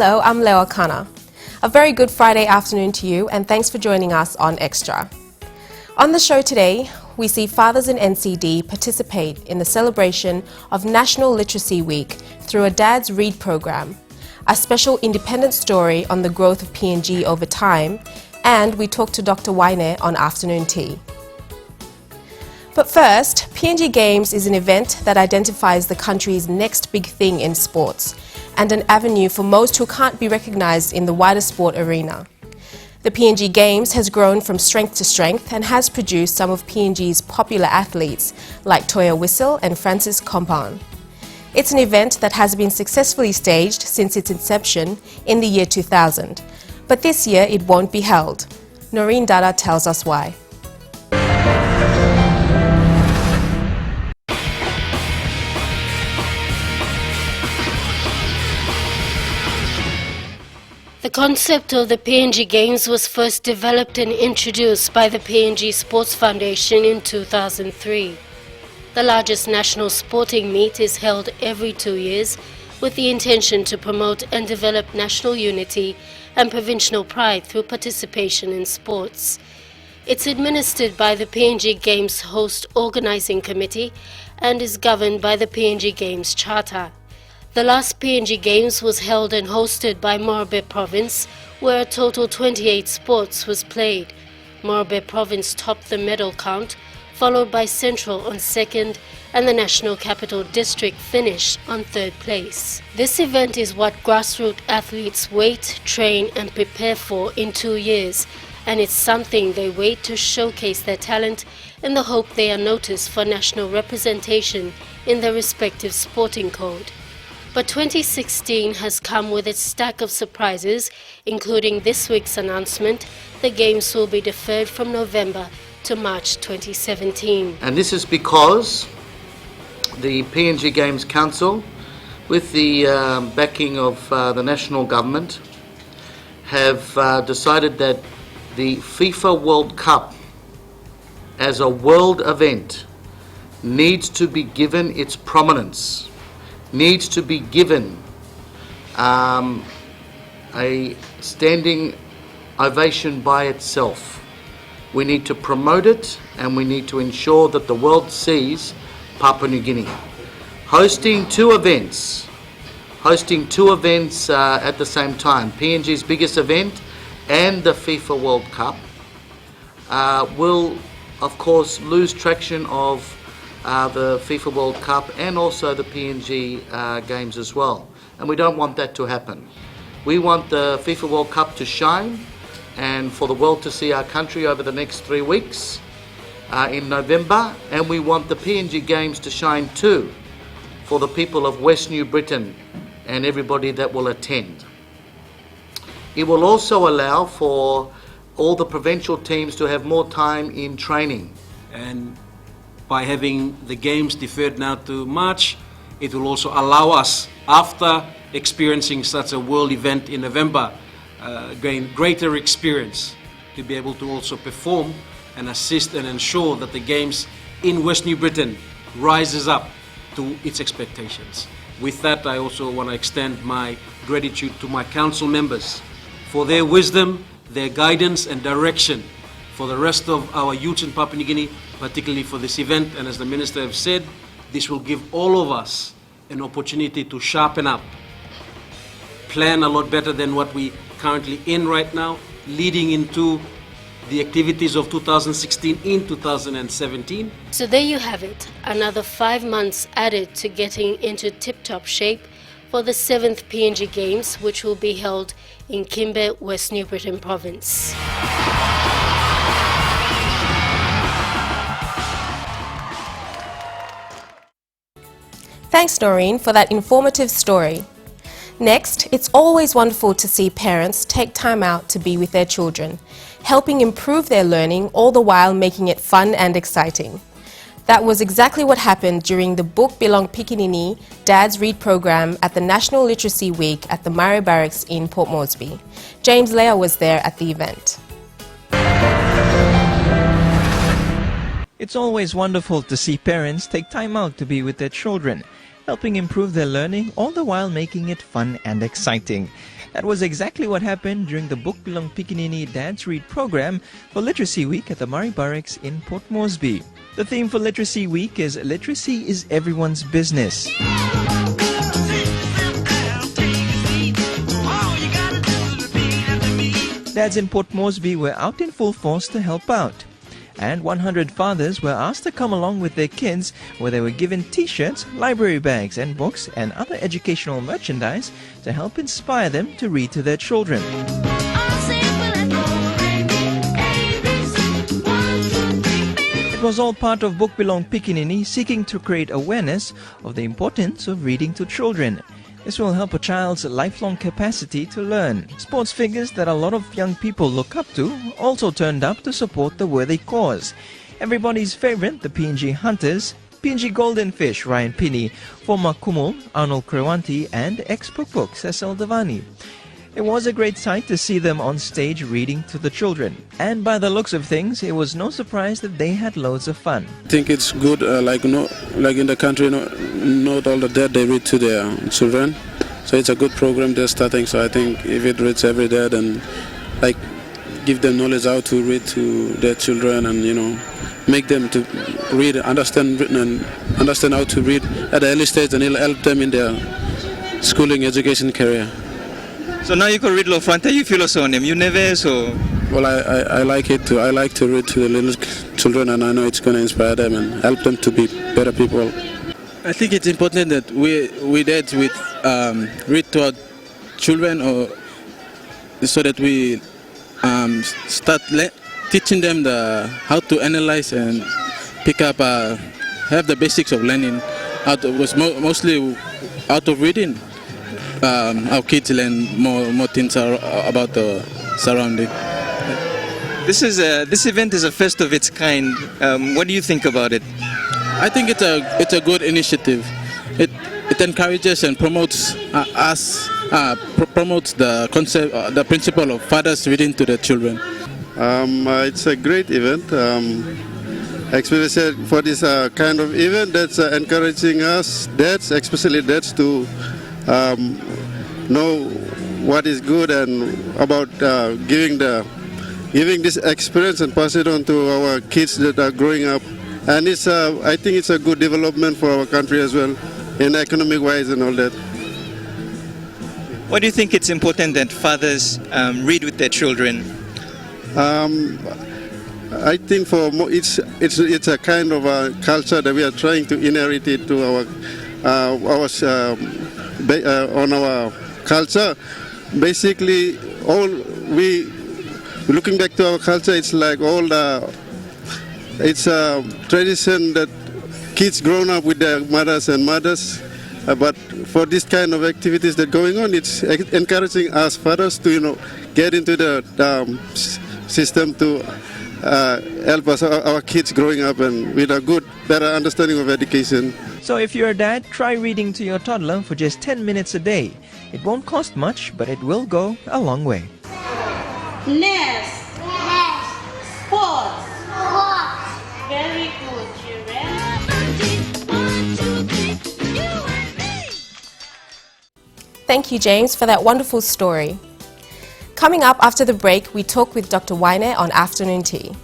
Hello, I'm Leo Akana. A very good Friday afternoon to you, and thanks for joining us on Extra. On the show today, we see fathers in NCD participate in the celebration of National Literacy Week through a Dads Read program, a special independent story on the growth of PNG over time, and we talk to Dr. Waine on afternoon tea. But first, PNG Games is an event that identifies the country's next big thing in sports and an avenue for most who can't be recognised in the wider sport arena. The PNG Games has grown from strength to strength and has produced some of PNG's popular athletes like Toya Whistle and Francis Kompan. It's an event that has been successfully staged since its inception in the year 2000, but this year it won't be held. Noreen Dada tells us why. The concept of the PNG Games was first developed and introduced by the PNG Sports Foundation in 2003. The largest national sporting meet is held every 2 years with the intention to promote and develop national unity and provincial pride through participation in sports. It's administered by the PNG Games Host Organising Committee and is governed by the PNG Games Charter. The last PNG Games was held and hosted by Morobe Province, where a total 28 sports was played. Morobe Province topped the medal count, followed by Central on second, and the National Capital District finished on third place. This event is what grassroots athletes wait, train and prepare for in 2 years, and it's something they wait to showcase their talent in the hope they are noticed for national representation in their respective sporting code. But 2016 has come with its stack of surprises, including this week's announcement the Games will be deferred from November to March 2017. And this is because the PNG Games Council, with the backing of the national government, have decided that the FIFA World Cup as a world event needs to be given its prominence, needs to be given a standing ovation by itself. We need to promote it and we need to ensure that the world sees Papua New Guinea hosting two events at the same time. PNG's biggest event and the FIFA World Cup will of course lose traction of the FIFA World Cup and also the PNG Games as well. And we don't want that to happen. We want the FIFA World Cup to shine and for the world to see our country over the next 3 weeks in November, and we want the PNG Games to shine too for the people of West New Britain and everybody that will attend. It will also allow for all the provincial teams to have more time in training. And by having the Games deferred now to March, it will also allow us, after experiencing such a world event in November, gain greater experience to be able to also perform and assist and ensure that the Games in West New Britain rises up to its expectations. With that, I also want to extend my gratitude to my council members for their wisdom, their guidance and direction for the rest of our youth in Papua New Guinea, particularly for this event. And as the Minister has said, this will give all of us an opportunity to sharpen up, plan a lot better than what we currently in right now, leading into the activities of 2016 in 2017. So there you have it, another 5 months added to getting into tip-top shape for the 7th PNG Games, which will be held in Kimbe, West New Britain Province. Thanks, Noreen, for that informative story. Next, it's always wonderful to see parents take time out to be with their children, helping improve their learning, all the while making it fun and exciting. That was exactly what happened during the Book Bilong Pikinini Dads Read program at the National Literacy Week at the Murray Barracks in Port Moresby. James Leah was there at the event. It's always wonderful to see parents take time out to be with their children, helping improve their learning, all the while making it fun and exciting. That was exactly what happened during the Book Belong PNG Dads Read program for Literacy Week at the Murray Barracks in Port Moresby. The theme for Literacy Week is Literacy is Everyone's Business. Dads in Port Moresby were out in full force to help out. And 100 fathers were asked to come along with their kids, where they were given t-shirts, library bags and books and other educational merchandise to help inspire them to read to their children. It was all part of Book Belong PNG seeking to create awareness of the importance of reading to children. This will help a child's lifelong capacity to learn. Sports figures that a lot of young people look up to also turned up to support the worthy cause. Everybody's favorite, the PNG Hunters, PNG Golden Fish, Ryan Pinney, former Kumul, Arnold Krewanti, and ex-Pukpuk, Cecil Devani. It was a great sight to see them on stage reading to the children. And by the looks of things, it was no surprise that they had loads of fun. I think it's good, like in the country, not all the dad they read to their children. So it's a good program they're starting. So I think if it reads every dad and like give them knowledge how to read to their children and make them to read, understand written and understand how to read at an early stage, and it'll help them in their schooling education career. So now you can read lo front, you feel so on them. You never so. Well, I like it too. I like to read to the little children, and I know it's going to inspire them and help them to be better people. I think it's important that we dads read to our children, or so that we start teaching them how to analyze and pick up, have the basics of learning. Mostly out of reading. Our kids learn more things about the surrounding. This event is a first of its kind. What do you think about it? I think it's a good initiative. It encourages and promotes promotes the concept, the principle of fathers reading to their children. It's a great event. Especially for this kind of event that's encouraging us dads, especially dads, to know what is good and about giving this experience and pass it on to our kids that are growing up. And I think it's a good development for our country as well, in economic wise and all that. Why do you think it's important that fathers read with their children? I think it's a kind of a culture that we are trying to inherit it to on our culture. Basically, looking back to our culture, it's like it's a tradition that kids grown up with their mothers. But for this kind of activities that going on, it's encouraging us fathers to get into the system to help us, our kids growing up and with a better understanding of education. So if you're a dad, try reading to your toddler for just 10 minutes a day. It won't cost much, but it will go a long way. Nest. Sports. Very good, children. Thank you, James, for that wonderful story. Coming up after the break, we talk with Dr. Waine on Afternoon Tea.